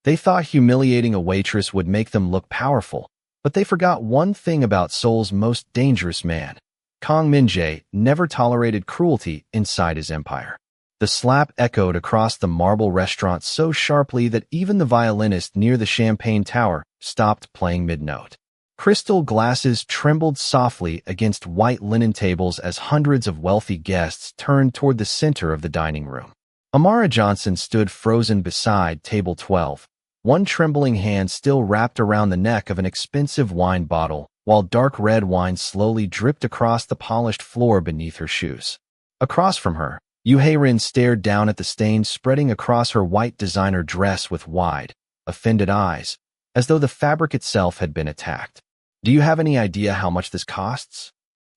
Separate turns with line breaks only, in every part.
They thought humiliating a waitress would make them look powerful, but they forgot one thing about Seoul's most dangerous man. Kang Min-jae never tolerated cruelty inside his empire. The slap echoed across the marble restaurant so sharply that even the violinist near the champagne tower stopped playing mid-note. Crystal glasses trembled softly against white linen tables as hundreds of wealthy guests turned toward the center of the dining room. Amara Johnson stood frozen beside table 12, one trembling hand still wrapped around the neck of an expensive wine bottle, while dark red wine slowly dripped across the polished floor beneath her shoes. Across from her, Yoo Hae-rin stared down at the stains spreading across her white designer dress with wide, offended eyes, as though the fabric itself had been attacked. "Do you have any idea how much this costs?"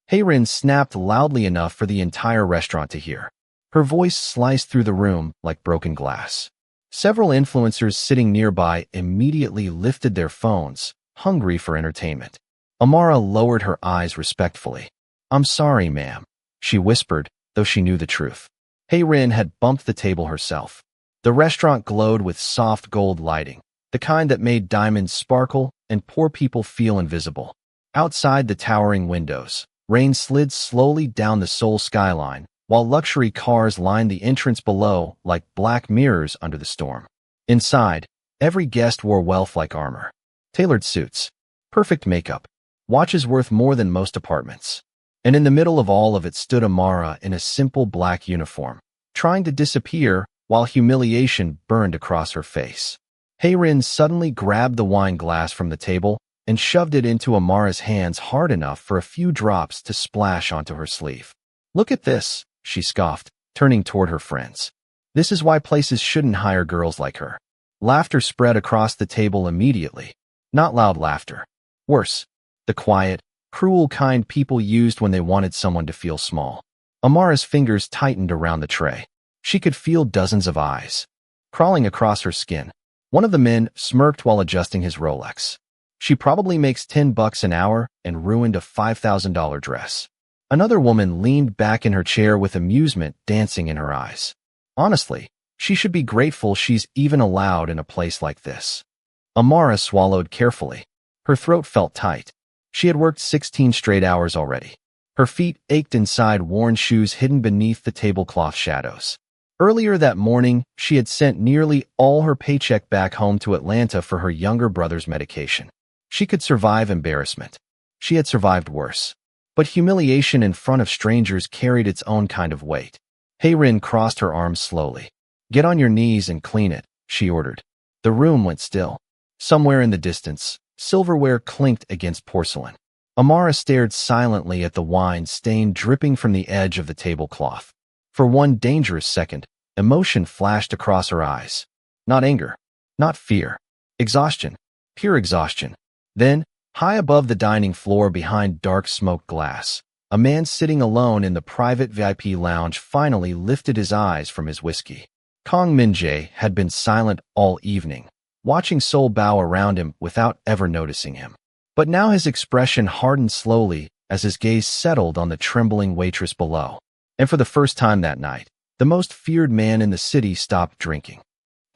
Hae-rin snapped loudly enough for the entire restaurant to hear. Her voice sliced through the room like broken glass. Several influencers sitting nearby immediately lifted their phones, hungry for entertainment. Amara lowered her eyes respectfully. "I'm sorry, ma'am," she whispered, though she knew the truth. Hae-rin had bumped the table herself. The restaurant glowed with soft gold lighting, the kind that made diamonds sparkle and poor people feel invisible. Outside the towering windows, rain slid slowly down the Seoul skyline, while luxury cars lined the entrance below like black mirrors under the storm. Inside, every guest wore wealth like armor. Tailored suits, perfect makeup, watches worth more than most apartments. And in the middle of all of it stood Amara in a simple black uniform, trying to disappear while humiliation burned across her face. Hae-rin suddenly grabbed the wine glass from the table and shoved it into Amara's hands hard enough for a few drops to splash onto her sleeve. "Look at this," she scoffed, turning toward her friends. "This is why places shouldn't hire girls like her." Laughter spread across the table immediately. Not loud laughter. Worse, the quiet, cruel kind people used when they wanted someone to feel small. Amara's fingers tightened around the tray. She could feel dozens of eyes crawling across her skin. One of the men smirked while adjusting his Rolex. "She probably makes $10 an hour and ruined a $5,000 dress." Another woman leaned back in her chair with amusement dancing in her eyes. Honestly, she should be grateful she's even allowed in a place like this. Amara swallowed carefully. Her throat felt tight. She had worked 16 straight hours already. Her feet ached inside worn shoes hidden beneath the tablecloth shadows. Earlier that morning, she had sent nearly all her paycheck back home to Atlanta for her younger brother's medication. She could survive embarrassment. She had survived worse. But humiliation in front of strangers carried its own kind of weight. Hae-rin crossed her arms slowly. "Get on your knees and clean it," she ordered. The room went still. Somewhere in the distance, silverware clinked against porcelain. Amara stared silently at the wine stain dripping from the edge of the tablecloth. For one dangerous second, emotion flashed across her eyes. Not anger, not fear. Exhaustion, pure exhaustion. Then, high above the dining floor behind dark smoked glass, a man sitting alone in the private VIP lounge finally lifted his eyes from his whiskey. Kang Min-jae had been silent all evening, watching Seoul bow around him without ever noticing him. But now his expression hardened slowly as his gaze settled on the trembling waitress below. And for the first time that night, the most feared man in the city stopped drinking.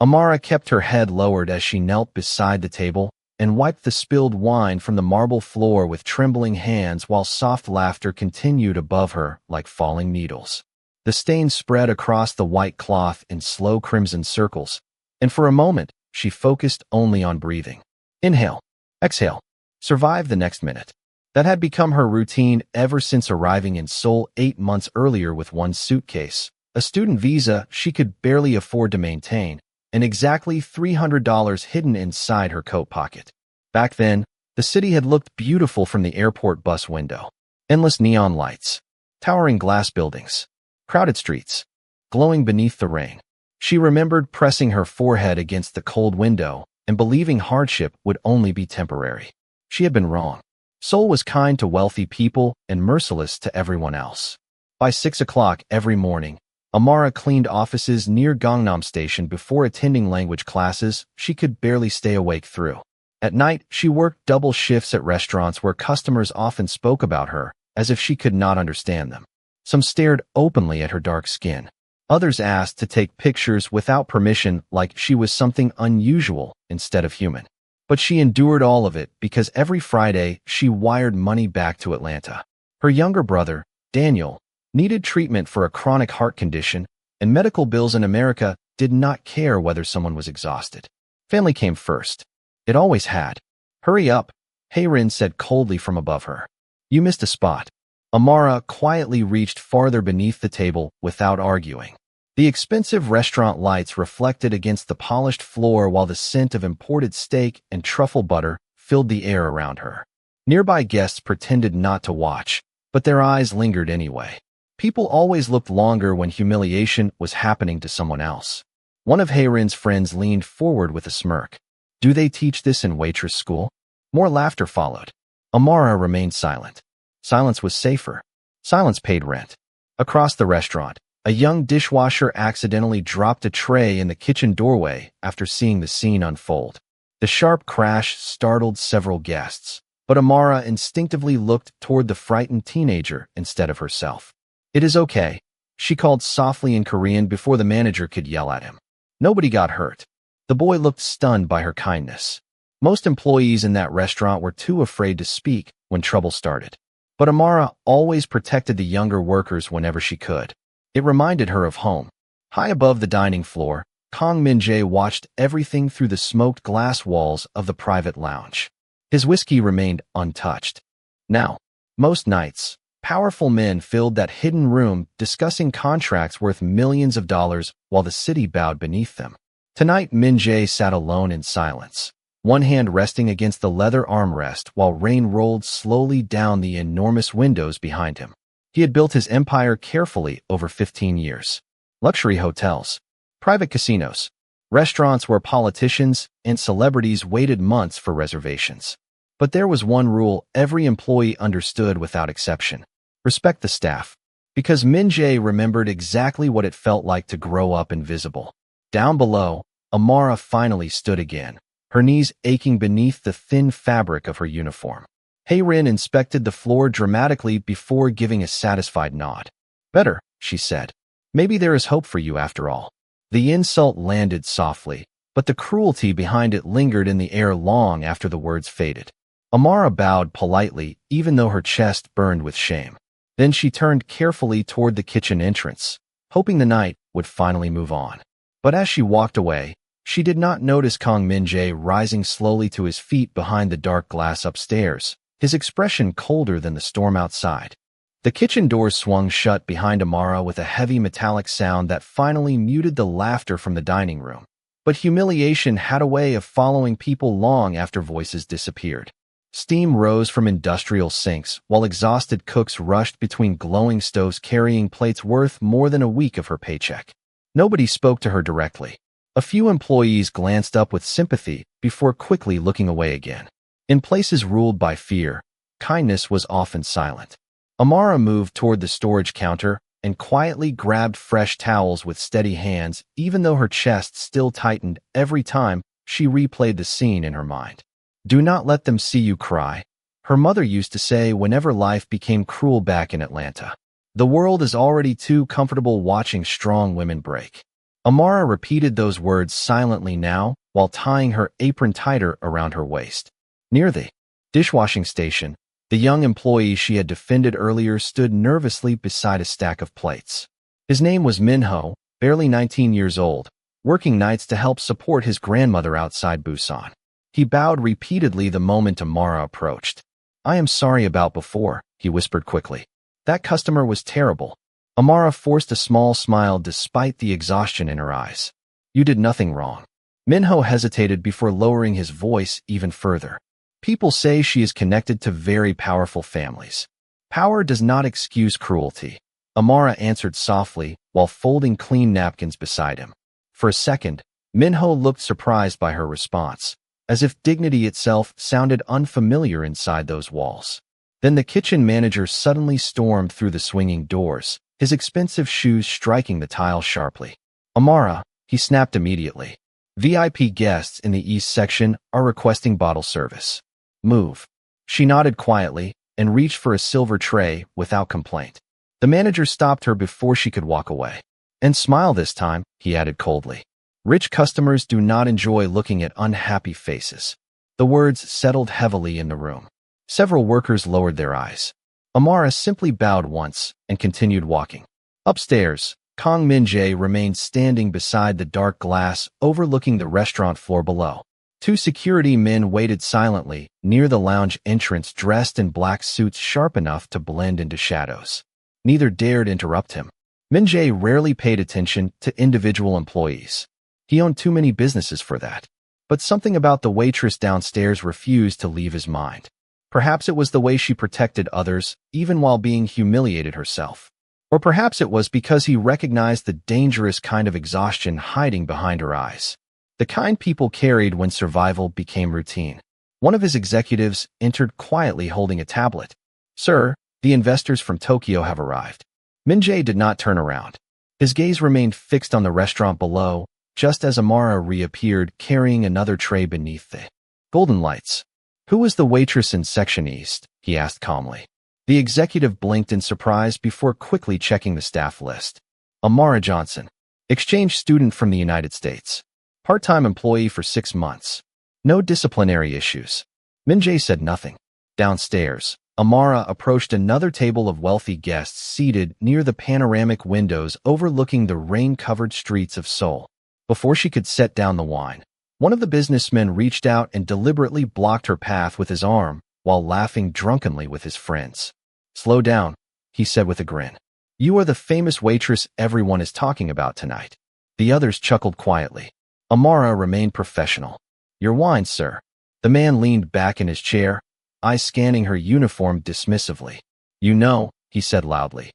Amara kept her head lowered as she knelt beside the table and wiped the spilled wine from the marble floor with trembling hands while soft laughter continued above her like falling needles. The stains spread across the white cloth in slow crimson circles, and for a moment, she focused only on breathing. Inhale, exhale, survive the next minute. That had become her routine ever since arriving in Seoul 8 months earlier with one suitcase, a student visa she could barely afford to maintain, and exactly $300 hidden inside her coat pocket. Back then, the city had looked beautiful from the airport bus window. Endless neon lights, towering glass buildings, crowded streets, glowing beneath the rain. She remembered pressing her forehead against the cold window and believing hardship would only be temporary. She had been wrong. Seoul was kind to wealthy people and merciless to everyone else. By 6 o'clock every morning, Amara cleaned offices near Gangnam Station before attending language classes she could barely stay awake through. At night, she worked double shifts at restaurants where customers often spoke about her, as if she could not understand them. Some stared openly at her dark skin. Others asked to take pictures without permission like she was something unusual instead of human. But she endured all of it because every Friday she wired money back to Atlanta. Her younger brother, Daniel, needed treatment for a chronic heart condition, and medical bills in America did not care whether someone was exhausted. Family came first. It always had. Hurry up, Hayrin said coldly from above her. You missed a spot. Amara quietly reached farther beneath the table without arguing. The expensive restaurant lights reflected against the polished floor while the scent of imported steak and truffle butter filled the air around her. Nearby guests pretended not to watch, but their eyes lingered anyway. People always looked longer when humiliation was happening to someone else. One of Hayrin's friends leaned forward with a smirk. Do they teach this in Waitress school? More laughter followed. Amara remained silent. Silence was safer. Silence paid rent. Across the restaurant, a young dishwasher accidentally dropped a tray in the kitchen doorway after seeing the scene unfold. The sharp crash startled several guests, but Amara instinctively looked toward the frightened teenager instead of herself. It is okay, she called softly in Korean before the manager could yell at him. Nobody got hurt. The boy looked stunned by her kindness. Most employees in that restaurant were too afraid to speak when trouble started. But Amara always protected the younger workers whenever she could. It reminded her of home. High above the dining floor, Kang Min-jae watched everything through the smoked glass walls of the private lounge. His whiskey remained untouched. Now, most nights, powerful men filled that hidden room discussing contracts worth millions of dollars while the city bowed beneath them. Tonight, Min-jae sat alone in silence, one hand resting against the leather armrest while rain rolled slowly down the enormous windows behind him. He had built his empire carefully over 15 years. Luxury hotels, private casinos, restaurants where politicians and celebrities waited months for reservations. But there was one rule every employee understood without exception. Respect the staff. Because Min-jae remembered exactly what it felt like to grow up invisible. Down below, Amara finally stood again, her knees aching beneath the thin fabric of her uniform. Hayrin inspected the floor dramatically before giving a satisfied nod. Better, she said. Maybe there is hope for you after all. The insult landed softly, but the cruelty behind it lingered in the air long after the words faded. Amara bowed politely, even though her chest burned with shame. Then she turned carefully toward the kitchen entrance, hoping the night would finally move on. But as she walked away, she did not notice Kang Min-jae rising slowly to his feet behind the dark glass upstairs, his expression colder than the storm outside. The kitchen doors swung shut behind Amara with a heavy metallic sound that finally muted the laughter from the dining room. But humiliation had a way of following people long after voices disappeared. Steam rose from industrial sinks while exhausted cooks rushed between glowing stoves carrying plates worth more than a week of her paycheck. Nobody spoke to her directly. A few employees glanced up with sympathy before quickly looking away again. In places ruled by fear, kindness was often silent. Amara moved toward the storage counter and quietly grabbed fresh towels with steady hands, even though her chest still tightened every time she replayed the scene in her mind. Do not let them see you cry, her mother used to say whenever life became cruel back in Atlanta. The world is already too comfortable watching strong women break. Amara repeated those words silently now while tying her apron tighter around her waist. Near the dishwashing station, the young employee she had defended earlier stood nervously beside a stack of plates. His name was Minho, barely 19 years old, working nights to help support his grandmother outside Busan. He bowed repeatedly the moment Amara approached. I am sorry about before, he whispered quickly. That customer was terrible. Amara forced a small smile despite the exhaustion in her eyes. You did nothing wrong. Minho hesitated before lowering his voice even further. People say she is connected to very powerful families. Power does not excuse cruelty. Amara answered softly while folding clean napkins beside him. For a second, Minho looked surprised by her response, as if dignity itself sounded unfamiliar inside those walls. Then the kitchen manager suddenly stormed through the swinging doors, his expensive shoes striking the tile sharply. Amara, he snapped immediately. VIP guests in the east section are requesting bottle service. Move. She nodded quietly and reached for a silver tray without complaint. The manager stopped her before she could walk away. And smile this time, he added coldly. Rich customers do not enjoy looking at unhappy faces. The words settled heavily in the room. Several workers lowered their eyes. Amara simply bowed once and continued walking. Upstairs, Kang Min-jae remained standing beside the dark glass overlooking the restaurant floor below. Two security men waited silently near the lounge entrance dressed in black suits sharp enough to blend into shadows. Neither dared interrupt him. Min-jae rarely paid attention to individual employees. He owned too many businesses for that. But something about the waitress downstairs refused to leave his mind. Perhaps it was the way she protected others, even while being humiliated herself. Or perhaps it was because he recognized the dangerous kind of exhaustion hiding behind her eyes. The kind people carried when survival became routine. One of his executives entered quietly holding a tablet. "Sir, the investors from Tokyo have arrived." Min-jae did not turn around. His gaze remained fixed on the restaurant below, just as Amara reappeared carrying another tray beneath the golden lights. "Who was the waitress in Section East?" he asked calmly. The executive blinked in surprise before quickly checking the staff list. Amara Johnson, exchange student from the United States. Part-time employee for 6 months. No disciplinary issues. Min-jae said nothing. Downstairs, Amara approached another table of wealthy guests seated near the panoramic windows overlooking the rain-covered streets of Seoul. Before she could set down the wine, one of the businessmen reached out and deliberately blocked her path with his arm while laughing drunkenly with his friends. "Slow down," he said with a grin. "You are the famous waitress everyone is talking about tonight." The others chuckled quietly. Amara remained professional. "Your wine, sir." The man leaned back in his chair, eyes scanning her uniform dismissively. "You know," he said loudly,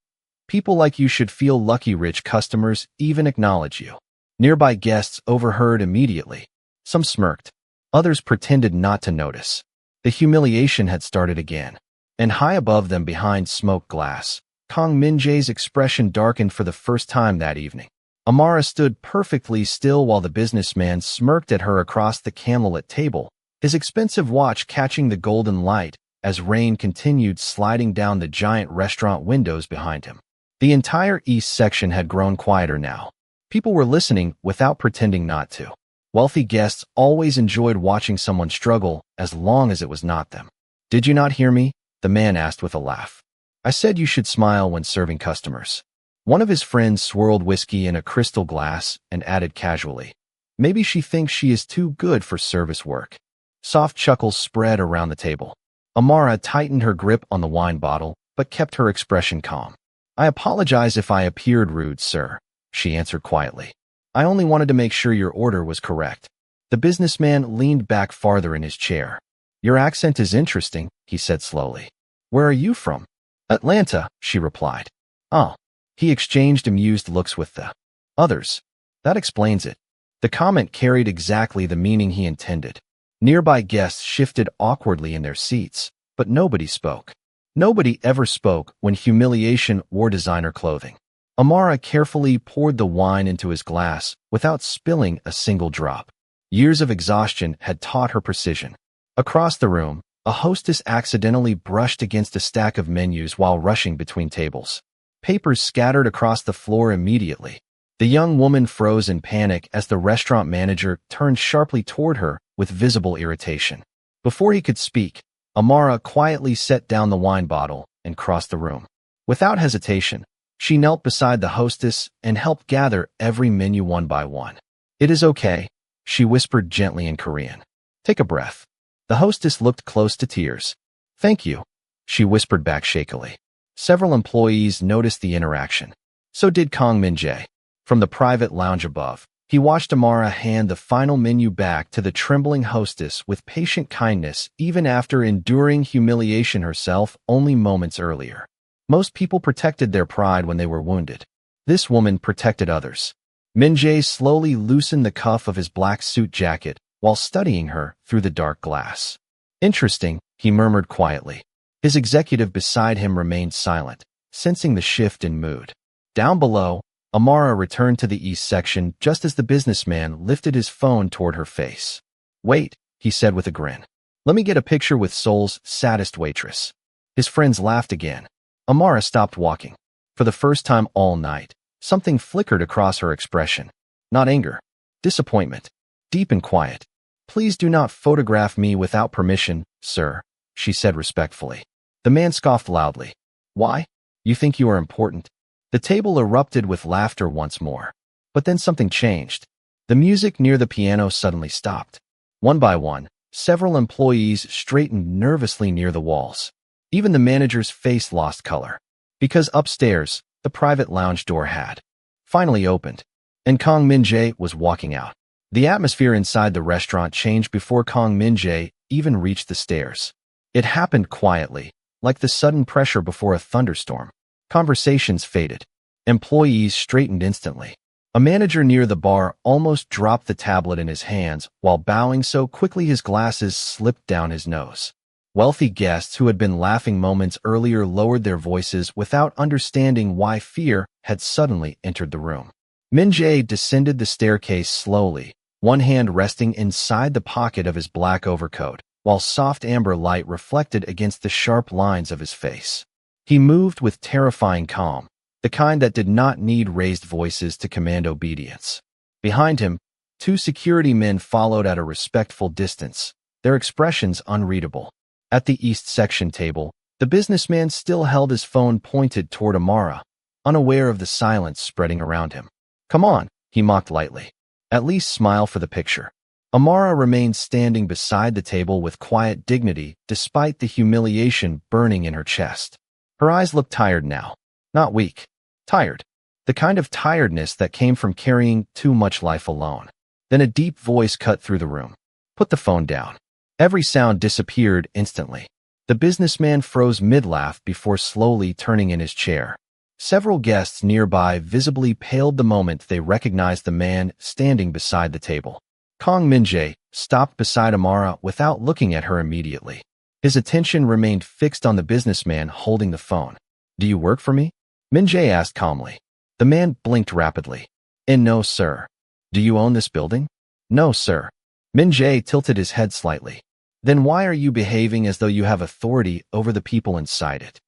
"people like you should feel lucky rich customers even acknowledge you." Nearby guests overheard immediately. Some smirked. Others pretended not to notice. The humiliation had started again. And high above them behind smoked glass, Kang Min-jae's expression darkened for the first time that evening. Amara stood perfectly still while the businessman smirked at her across the candlelit table, his expensive watch catching the golden light as rain continued sliding down the giant restaurant windows behind him. The entire east section had grown quieter now. People were listening without pretending not to. Wealthy guests always enjoyed watching someone struggle as long as it was not them. "Did you not hear me?" the man asked with a laugh. "I said you should smile when serving customers." One of his friends swirled whiskey in a crystal glass and added casually, "Maybe she thinks she is too good for service work." Soft chuckles spread around the table. Amara tightened her grip on the wine bottle, but kept her expression calm. "I apologize if I appeared rude, sir," she answered quietly. "I only wanted to make sure your order was correct." The businessman leaned back farther in his chair. "Your accent is interesting," he said slowly. "Where are you from?" "Atlanta," she replied. "Oh." He exchanged amused looks with the others. "That explains it." The comment carried exactly the meaning he intended. Nearby guests shifted awkwardly in their seats, but nobody spoke. Nobody ever spoke when Humiliation wore designer clothing. Amara carefully poured the wine into his glass without spilling a single drop. Years of exhaustion had taught her precision. Across the room, a hostess accidentally brushed against a stack of menus while rushing between tables. Papers scattered across the floor immediately. The young woman froze in panic as the restaurant manager turned sharply toward her with visible irritation. Before he could speak, Amara quietly set down the wine bottle and crossed the room. Without hesitation, she knelt beside the hostess and helped gather every menu one by one. "It is okay," she whispered gently in Korean. "Take a breath." The hostess looked close to tears. "Thank you," she whispered back shakily. Several employees noticed the interaction. So did Kang Min-jae. From the private lounge above, he watched Amara hand the final menu back to the trembling hostess with patient kindness even after enduring humiliation herself only moments earlier. Most people protected their pride when they were wounded. This woman protected others. Min-jae slowly loosened the cuff of his black suit jacket while studying her through the dark glass. "Interesting," he murmured quietly. His executive beside him remained silent, sensing the shift in mood. Down below, Amara returned to the east section just as the businessman lifted his phone toward her face. "Wait," he said with a grin. "Let me get a picture with Seoul's saddest waitress." His friends laughed again. Amara stopped walking. For the first time all night, Something flickered across her expression. Not anger. Disappointment. Deep and quiet. "Please do not photograph me without permission, sir," she said respectfully. The man scoffed loudly. "Why? You think you are important?" The table erupted with laughter once more. But then something changed. The music near the piano suddenly stopped. One by one, several employees straightened nervously near the walls. Even the manager's face lost color. Because upstairs, the private lounge door had finally opened, and Kang Min-jae was walking out. The atmosphere inside the restaurant changed before Kang Min-jae even reached the stairs. It happened quietly, like the sudden pressure before a thunderstorm. Conversations faded. Employees straightened instantly. A manager near the bar almost dropped the tablet in his hands while bowing so quickly his glasses slipped down his nose. Wealthy guests who had been laughing moments earlier lowered their voices without understanding why fear had suddenly entered the room. Min-jae descended the staircase slowly, one hand resting inside the pocket of his black overcoat, while soft amber light reflected against the sharp lines of his face. He moved with terrifying calm, the kind that did not need raised voices to command obedience. Behind him, two security men followed at a respectful distance, their expressions unreadable. At the east section table, the businessman still held his phone pointed toward Amara, unaware of the silence spreading around him. "Come on," he mocked lightly. "At least smile for the picture." Amara remained standing beside the table with quiet dignity despite the humiliation burning in her chest. Her eyes looked tired now. Not weak. Tired. The kind of tiredness that came from carrying too much life alone. Then a deep voice cut through the room. "Put the phone down." Every sound disappeared instantly. The businessman froze mid-laugh before slowly turning in his chair. Several guests nearby visibly paled the moment they recognized the man standing beside the table. Kang Min-jae stopped beside Amara without looking at her immediately. His attention remained fixed on the businessman holding the phone. "Do you work for me?" Min-jae asked calmly. The man blinked rapidly. "No, sir." "Do you own this building?" "No, sir." Min-jae tilted his head slightly. "Then why are you behaving as though you have authority over the people inside it?"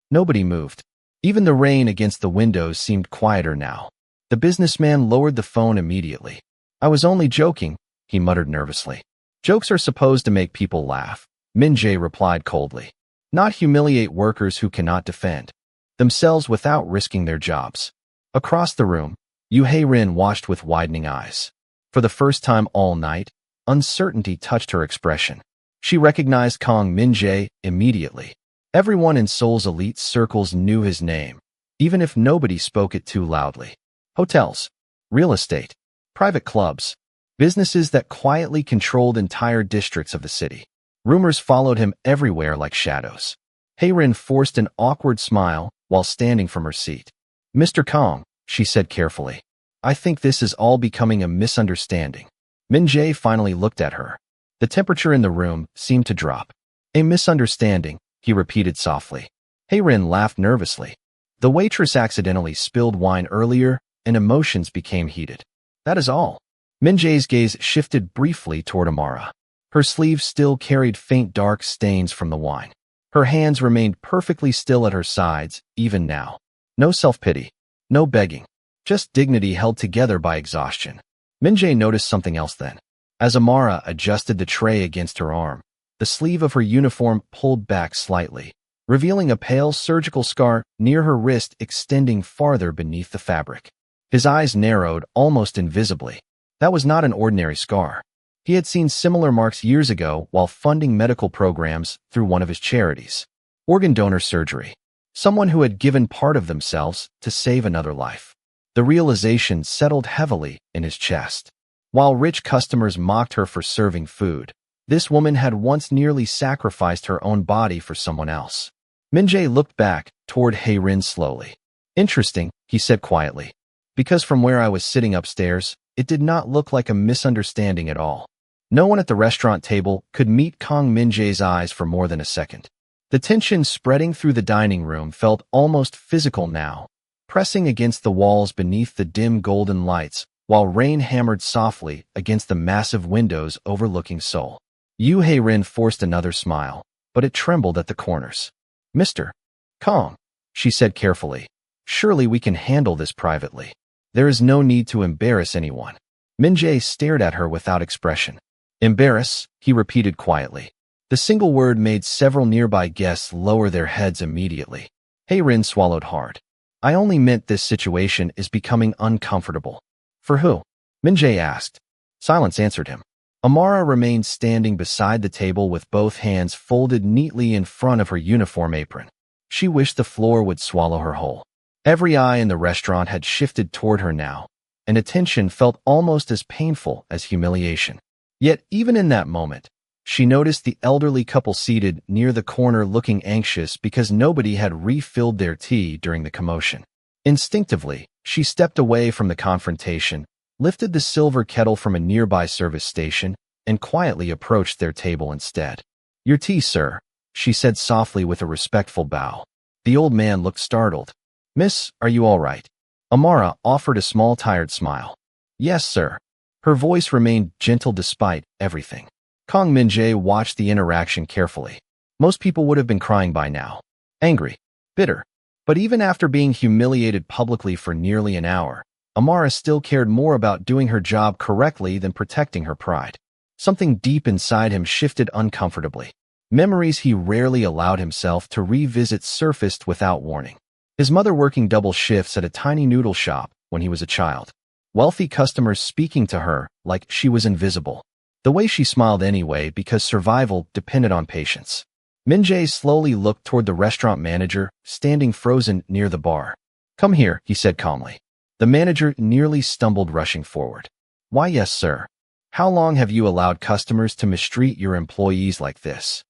Nobody moved. Even the rain against the windows seemed quieter now. The businessman lowered the phone immediately. "I was only joking," he muttered nervously. "Jokes are supposed to make people laugh," Min-jae replied coldly. "Not humiliate workers who cannot defend themselves without risking their jobs." Across the room, Yoo Hae-rin watched with widening eyes. For the first time all night, uncertainty touched her expression. She recognized Kang Min-jae immediately. Everyone in Seoul's elite circles knew his name, even if nobody spoke it too loudly. Hotels, real estate, private clubs, businesses that quietly controlled entire districts of the city. Rumors followed him everywhere like shadows. Hae-rin forced an awkward smile while standing from her seat. "Mr. Kang," she said carefully, "I think this is all becoming a misunderstanding." Min-jae finally looked at her. The temperature in the room seemed to drop. "A misunderstanding," he repeated softly. Hae-rin laughed nervously. The waitress accidentally spilled wine earlier, and emotions became heated. "That is all." Min-jae's gaze shifted briefly toward Amara. Her sleeves still carried faint dark stains from the wine. Her hands remained perfectly still at her sides, even now. No self-pity. No begging. Just dignity held together by exhaustion. Min-jae noticed something else then. As Amara adjusted the tray against her arm, the sleeve of her uniform pulled back slightly, revealing a pale surgical scar near her wrist extending farther beneath the fabric. His eyes narrowed almost invisibly. That was not an ordinary scar. He had seen similar marks years ago while funding medical programs through one of his charities. Organ donor surgery. Someone who had given part of themselves to save another life. The realization settled heavily in his chest. While rich customers mocked her for serving food, this woman had once nearly sacrificed her own body for someone else. Min-jae looked back toward Hae-rin slowly. "Interesting," he said quietly. "Because from where I was sitting upstairs, it did not look like a misunderstanding at all." No one at the restaurant table could meet Kang Min-jae's eyes for more than a second. The tension spreading through the dining room felt almost physical now, pressing against the walls beneath the dim golden lights, while rain hammered softly against the massive windows overlooking Seoul. Yoo Hae-rin forced another smile, but it trembled at the corners. "Mr. Kang," she said carefully, Surely we can handle this privately. There is no need to embarrass anyone. Min-jae stared at her without expression. Embarrass, he repeated quietly. The single word made several nearby guests lower their heads immediately. Hae-rin swallowed hard. I only meant this situation is becoming uncomfortable. For who? Min-jae asked. Silence answered him. Amara remained standing beside the table with both hands folded neatly in front of her uniform apron. She wished the floor would swallow her whole. Every eye in the restaurant had shifted toward her now, and attention felt almost as painful as humiliation. Yet even in that moment, she noticed the elderly couple seated near the corner looking anxious because nobody had refilled their tea during the commotion. Instinctively, she stepped away from the confrontation, lifted the silver kettle from a nearby service station, and quietly approached their table instead. Your tea, sir, she said softly with a respectful bow. The old man looked startled. Miss, are you all right? Amara offered a small tired smile. Yes, sir. Her voice remained gentle despite everything. Kang Min-jae watched the interaction carefully. Most people would have been crying by now. Angry. Bitter. But even after being humiliated publicly for nearly an hour, Amara still cared more about doing her job correctly than protecting her pride. Something deep inside him shifted uncomfortably. Memories he rarely allowed himself to revisit surfaced without warning. His mother working double shifts at a tiny noodle shop when he was a child. Wealthy customers speaking to her like she was invisible. The way she smiled anyway because survival depended on patience. Min-jae slowly looked toward the restaurant manager, standing frozen near the bar. Come here, he said calmly. The manager nearly stumbled rushing forward. Why yes, sir. How long have you allowed customers to mistreat your employees like this?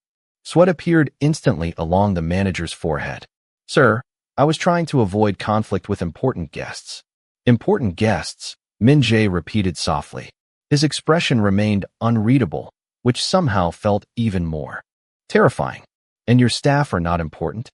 Sweat appeared instantly along the manager's forehead. Sir, I was trying to avoid conflict with important guests. Important guests, Min-jae repeated softly. His expression remained unreadable, which somehow felt even more terrifying. And your staff are not important?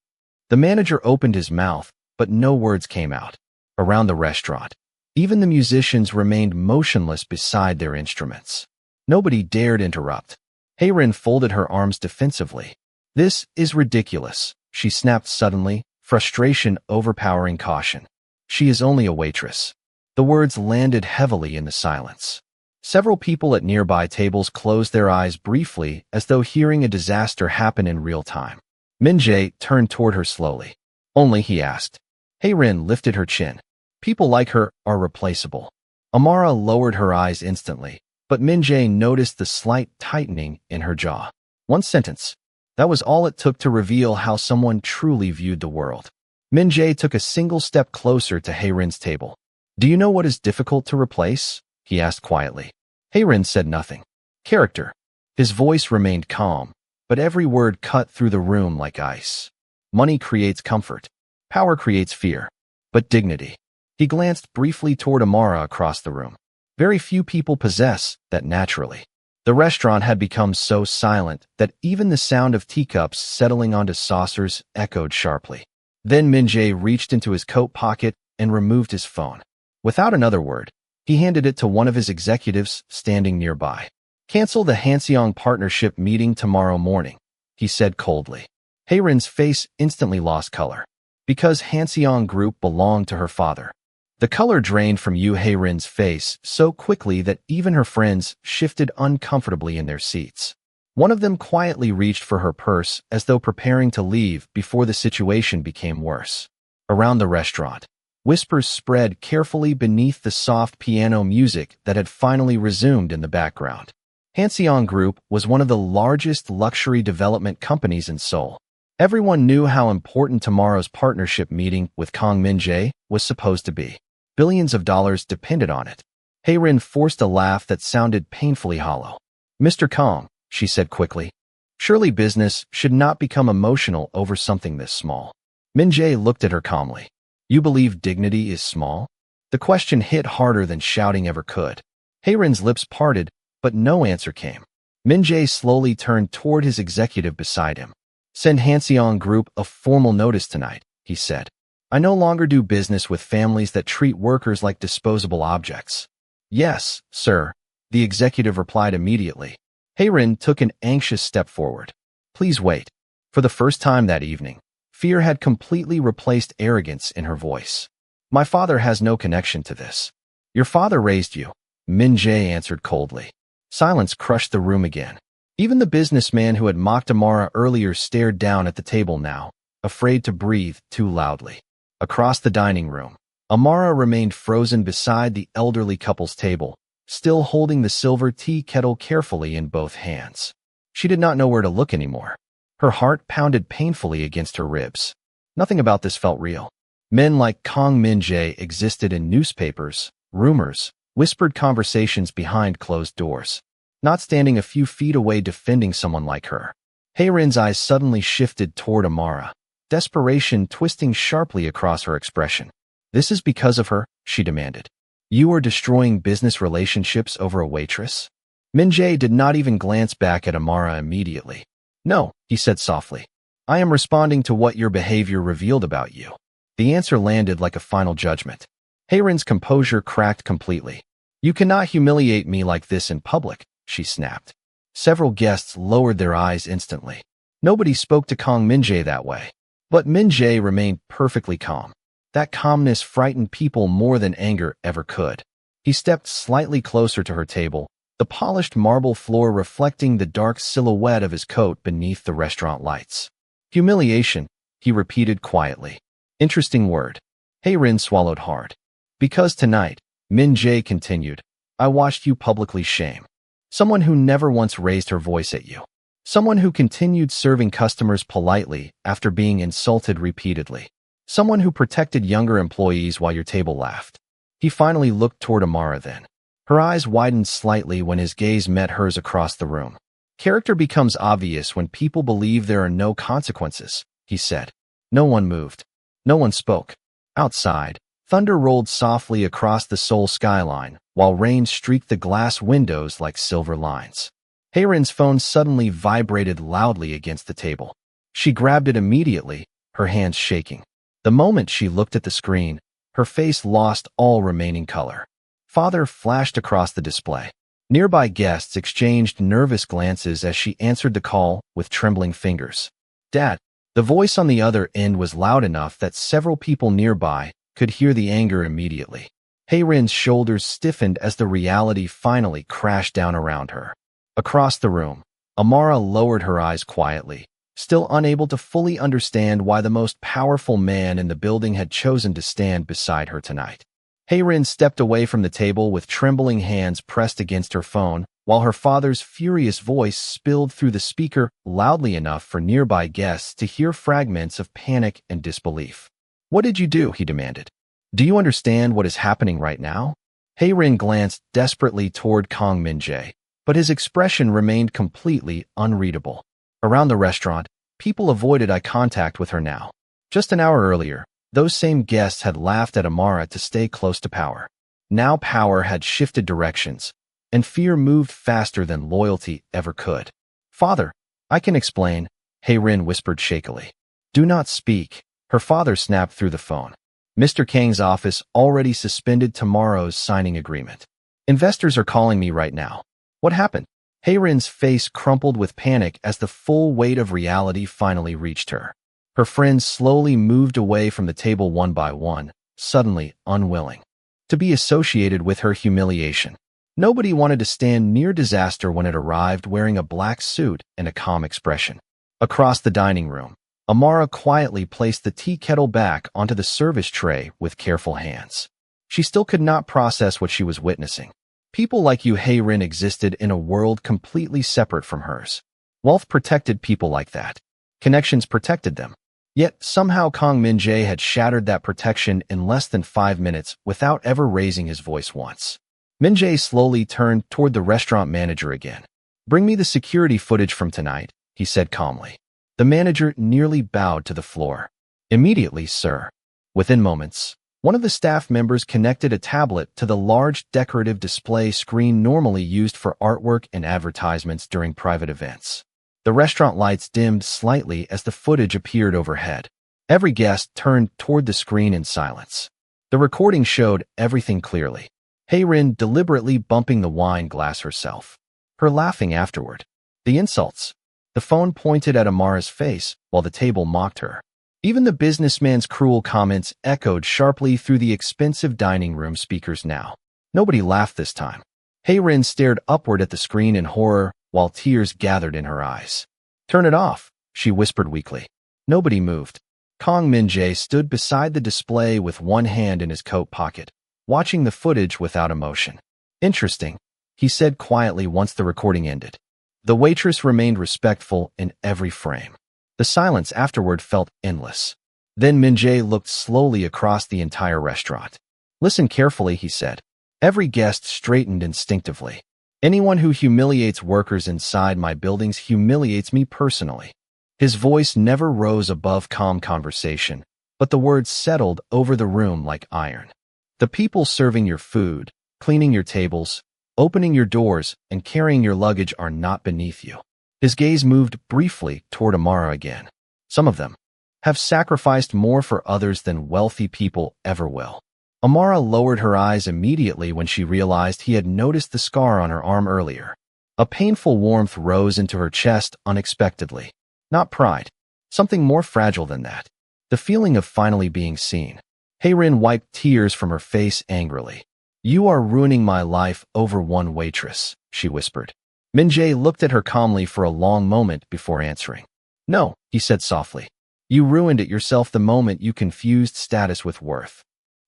The manager opened his mouth, but no words came out. Around the restaurant, even the musicians remained motionless beside their instruments. Nobody dared interrupt. Hae-rin folded her arms defensively. This is ridiculous, she snapped suddenly, frustration overpowering caution. She is only a waitress. The words landed heavily in the silence. Several people at nearby tables closed their eyes briefly as though hearing a disaster happen in real time. Min-jae turned toward her slowly. Only, he asked. Hae-rin lifted her chin. People like her are replaceable. Amara lowered her eyes instantly, but Min-jae noticed the slight tightening in her jaw. One sentence. That was all it took to reveal how someone truly viewed the world. Min-jae took a single step closer to Hae-rin's table. Do you know what is difficult to replace? He asked quietly. Hae-rin said nothing. Character. His voice remained calm, but every word cut through the room like ice. Money creates comfort. Power creates fear. But dignity. He glanced briefly toward Amara across the room. Very few people possess that naturally. The restaurant had become so silent that even the sound of teacups settling onto saucers echoed sharply. Then Min-jae reached into his coat pocket and removed his phone. Without another word, he handed it to one of his executives standing nearby. Cancel the Hanseong partnership meeting tomorrow morning, he said coldly. Hae-rin's face instantly lost color. Because Hanseong Group belonged to her father. The color drained from Hae-rin's face so quickly that even her friends shifted uncomfortably in their seats. One of them quietly reached for her purse as though preparing to leave before the situation became worse. Around the restaurant, whispers spread carefully beneath the soft piano music that had finally resumed in the background. Hanseong Group was one of the largest luxury development companies in Seoul. Everyone knew how important tomorrow's partnership meeting with Kang Min-jae was supposed to be. Billions of dollars depended on it. Hae-rin forced a laugh that sounded painfully hollow. Mr. Kang, she said quickly, surely business should not become emotional over something this small. Min-jae looked at her calmly. You believe dignity is small? The question hit harder than shouting ever could. Hae-rin's lips parted, but no answer came. Min-jae slowly turned toward his executive beside him. Send Hanseong Group a formal notice tonight, he said. I no longer do business with families that treat workers like disposable objects. Yes, sir, the executive replied immediately. Hae-rin took an anxious step forward. Please wait. For the first time that evening, Fear had completely replaced arrogance in her voice. My father has no connection to this. Your father raised you, Min Jae answered coldly. Silence crushed the room again. Even the businessman who had mocked Amara earlier stared down at the table now, afraid to breathe too loudly. Across the dining room, Amara remained frozen beside the elderly couple's table, still holding the silver tea kettle carefully in both hands. She did not know where to look anymore. Her heart pounded painfully against her ribs. Nothing about this felt real. Men like Kang Min-jae existed in newspapers, rumors, whispered conversations behind closed doors. Not standing a few feet away defending someone like her. Hae-rin's eyes suddenly shifted toward Amara, desperation twisting sharply across her expression. This is because of her, she demanded. You are destroying business relationships over a waitress? Min-jae did not even glance back at Amara immediately. No, he said softly. I am responding to what your behavior revealed about you. The answer landed like a final judgment. Hae-rin's composure cracked completely. You cannot humiliate me like this in public, she snapped. Several guests lowered their eyes instantly. Nobody spoke to Kang Min-jae that way. But Min-jae remained perfectly calm. That calmness frightened people more than anger ever could. He stepped slightly closer to her table, the polished marble floor reflecting the dark silhouette of his coat beneath the restaurant lights. Humiliation, he repeated quietly. Interesting word. Hae-rin swallowed hard. Because tonight, Min-jae continued, I watched you publicly shame. Someone who never once raised her voice at you. Someone who continued serving customers politely after being insulted repeatedly. Someone who protected younger employees while your table laughed. He finally looked toward Amara then. Her eyes widened slightly when his gaze met hers across the room. Character becomes obvious when people believe there are no consequences, he said. No one moved. No one spoke. Outside, thunder rolled softly across the Seoul skyline, while rain streaked the glass windows like silver lines. Hae-rin's phone suddenly vibrated loudly against the table. She grabbed it immediately, her hands shaking. The moment she looked at the screen, her face lost all remaining color. Father flashed across the display. Nearby guests exchanged nervous glances as she answered the call with trembling fingers. Dad. The voice on the other end was loud enough that several people nearby could hear the anger immediately. Hae-rin's shoulders stiffened as the reality finally crashed down around her. Across the room, Amara lowered her eyes quietly, still unable to fully understand why the most powerful man in the building had chosen to stand beside her tonight. Hae-rin stepped away from the table with trembling hands pressed against her phone, while her father's furious voice spilled through the speaker loudly enough for nearby guests to hear fragments of panic and disbelief. What did you do? He demanded. Do you understand what is happening right now? Hae-rin glanced desperately toward Kang Min-jae, but his expression remained completely unreadable. Around the restaurant, people avoided eye contact with her now. Just an hour earlier, those same guests had laughed at Amara to stay close to power. Now power had shifted directions, and fear moved faster than loyalty ever could. Father, I can explain, Hae-rin whispered shakily. Do not speak, her father snapped through the phone. Mr. Kang's office already suspended tomorrow's signing agreement. Investors are calling me right now. What happened? Hae-rin's face crumpled with panic as the full weight of reality finally reached her. Her friends slowly moved away from the table one by one, suddenly unwilling to be associated with her humiliation. Nobody wanted to stand near disaster when it arrived wearing a black suit and a calm expression. Across the dining room, Amara quietly placed the tea kettle back onto the service tray with careful hands. She still could not process what she was witnessing. People like you, Hae-rin, existed in a world completely separate from hers. Wealth protected people like that. Connections protected them. Yet somehow Kang Min-jae had shattered that protection in less than 5 minutes without ever raising his voice once. Min-jae slowly turned toward the restaurant manager again. Bring me the security footage from tonight, he said calmly. The manager nearly bowed to the floor. Immediately, sir. Within moments, one of the staff members connected a tablet to the large decorative display screen normally used for artwork and advertisements during private events. The restaurant lights dimmed slightly as the footage appeared overhead. Every guest turned toward the screen in silence. The recording showed everything clearly. Hae-rin deliberately bumping the wine glass herself. Her laughing afterward. The insults. The phone pointed at Amara's face while the table mocked her. Even the businessman's cruel comments echoed sharply through the expensive dining room speakers now. Nobody laughed this time. Hei-rin stared upward at the screen in horror while tears gathered in her eyes. "Turn it off," she whispered weakly. Nobody moved. Kang Min-jae stood beside the display with one hand in his coat pocket, watching the footage without emotion. "Interesting," he said quietly once the recording ended. The waitress remained respectful in every frame. The silence afterward felt endless. Then Min-jae looked slowly across the entire restaurant. "Listen carefully," he said. Every guest straightened instinctively. "Anyone who humiliates workers inside my buildings humiliates me personally." His voice never rose above calm conversation, but the words settled over the room like iron. "The people serving your food, cleaning your tables, opening your doors, and carrying your luggage are not beneath you." His gaze moved briefly toward Amara again. "Some of them have sacrificed more for others than wealthy people ever will." Amara lowered her eyes immediately when she realized he had noticed the scar on her arm earlier. A painful warmth rose into her chest unexpectedly. Not pride. Something more fragile than that. The feeling of finally being seen. Hei-rin wiped tears from her face angrily. "You are ruining my life over one waitress," she whispered. Min-jae looked at her calmly for a long moment before answering. "No," he said softly. "You ruined it yourself the moment you confused status with worth."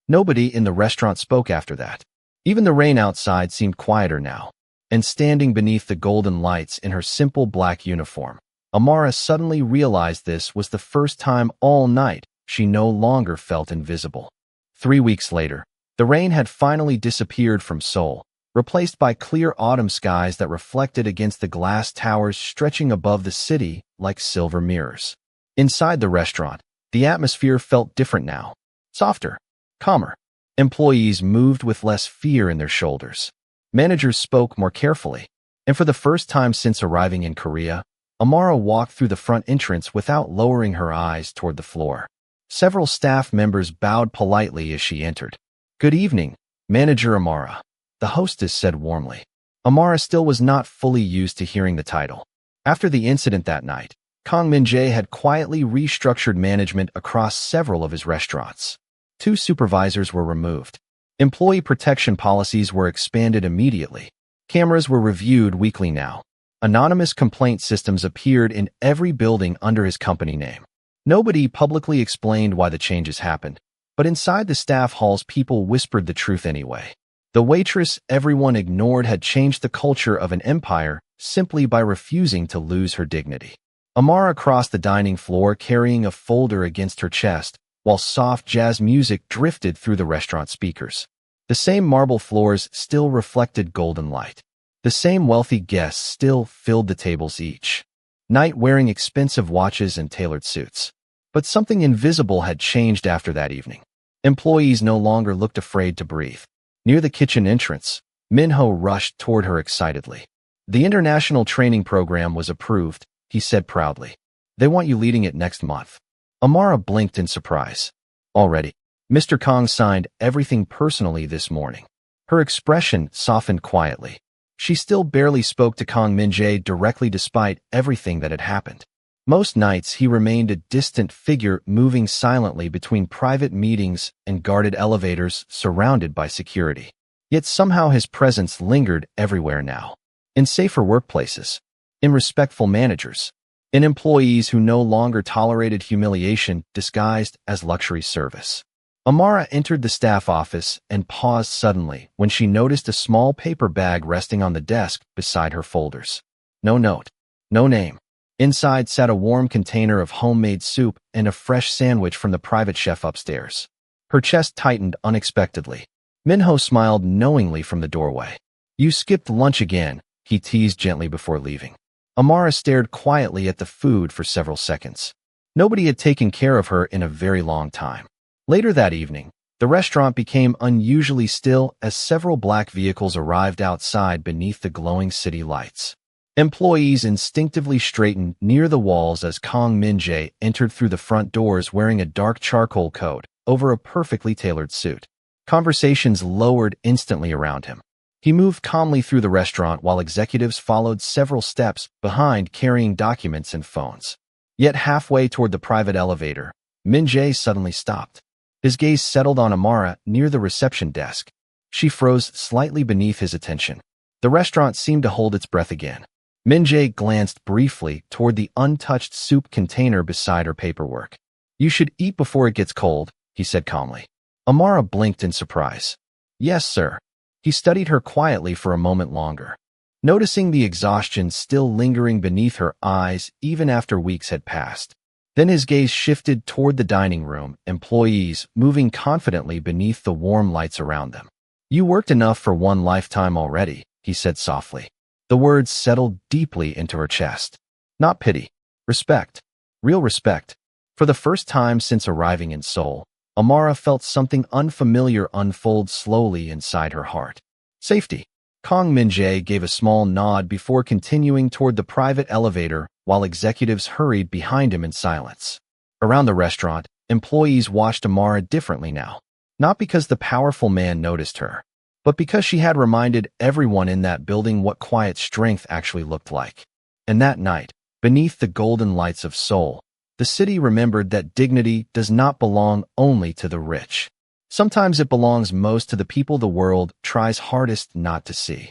Nobody in the restaurant spoke after that. Even the rain outside seemed quieter now. And standing beneath the golden lights in her simple black uniform, Amara suddenly realized this was the first time all night she no longer felt invisible. 3 weeks later, the rain had finally disappeared from Seoul, replaced by clear autumn skies that reflected against the glass towers stretching above the city like silver mirrors. Inside the restaurant, the atmosphere felt different now. Softer. Calmer. Employees moved with less fear in their shoulders. Managers spoke more carefully. And for the first time since arriving in Korea, Amara walked through the front entrance without lowering her eyes toward the floor. Several staff members bowed politely as she entered. "Good evening, Manager Amara," the hostess said warmly. Amara still was not fully used to hearing the title. After the incident that night, Kang Min-jae had quietly restructured management across several of his restaurants. 2 supervisors were removed. Employee protection policies were expanded immediately. Cameras were reviewed weekly now. Anonymous complaint systems appeared in every building under his company name. Nobody publicly explained why the changes happened, but inside the staff halls people whispered the truth anyway. The waitress everyone ignored had changed the culture of an empire simply by refusing to lose her dignity. Amara crossed the dining floor carrying a folder against her chest, while soft jazz music drifted through the restaurant speakers. The same marble floors still reflected golden light. The same wealthy guests still filled the tables each night wearing expensive watches and tailored suits. But something invisible had changed after that evening. Employees no longer looked afraid to breathe. Near the kitchen entrance, Minho rushed toward her excitedly. "The international training program was approved," he said proudly. "They want you leading it next month." Amara blinked in surprise. "Already?" Mr. Kang signed everything personally this morning. Her expression softened quietly. She still barely spoke to Kang Min-jae directly despite everything that had happened. Most nights he remained a distant figure moving silently between private meetings and guarded elevators surrounded by security. Yet somehow his presence lingered everywhere now. In safer workplaces, in respectful managers, in employees who no longer tolerated humiliation disguised as luxury service. Amara entered the staff office and paused suddenly when she noticed a small paper bag resting on the desk beside her folders. No note, no name. Inside sat a warm container of homemade soup and a fresh sandwich from the private chef upstairs. Her chest tightened unexpectedly. Minho smiled knowingly from the doorway. "You skipped lunch again," he teased gently before leaving. Amara stared quietly at the food for several seconds. Nobody had taken care of her in a very long time. Later that evening, the restaurant became unusually still as several black vehicles arrived outside beneath the glowing city lights. Employees instinctively straightened near the walls as Kang Min-jae entered through the front doors wearing a dark charcoal coat over a perfectly tailored suit. Conversations lowered instantly around him. He moved calmly through the restaurant while executives followed several steps behind carrying documents and phones. Yet halfway toward the private elevator, Min-jae suddenly stopped. His gaze settled on Amara near the reception desk. She froze slightly beneath his attention. The restaurant seemed to hold its breath again. Min-jae glanced briefly toward the untouched soup container beside her paperwork. "You should eat before it gets cold," he said calmly. Amara blinked in surprise. "Yes, sir." He studied her quietly for a moment longer, noticing the exhaustion still lingering beneath her eyes even after weeks had passed. Then his gaze shifted toward the dining room, employees moving confidently beneath the warm lights around them. "You worked enough for one lifetime already," he said softly. The words settled deeply into her chest. Not pity. Respect. Real respect. For the first time since arriving in Seoul, Amara felt something unfamiliar unfold slowly inside her heart. Safety. Kang Min-jae gave a small nod before continuing toward the private elevator while executives hurried behind him in silence. Around the restaurant, employees watched Amara differently now. Not because the powerful man noticed her, but because she had reminded everyone in that building what quiet strength actually looked like. And that night, beneath the golden lights of Seoul, the city remembered that dignity does not belong only to the rich. Sometimes it belongs most to the people the world tries hardest not to see.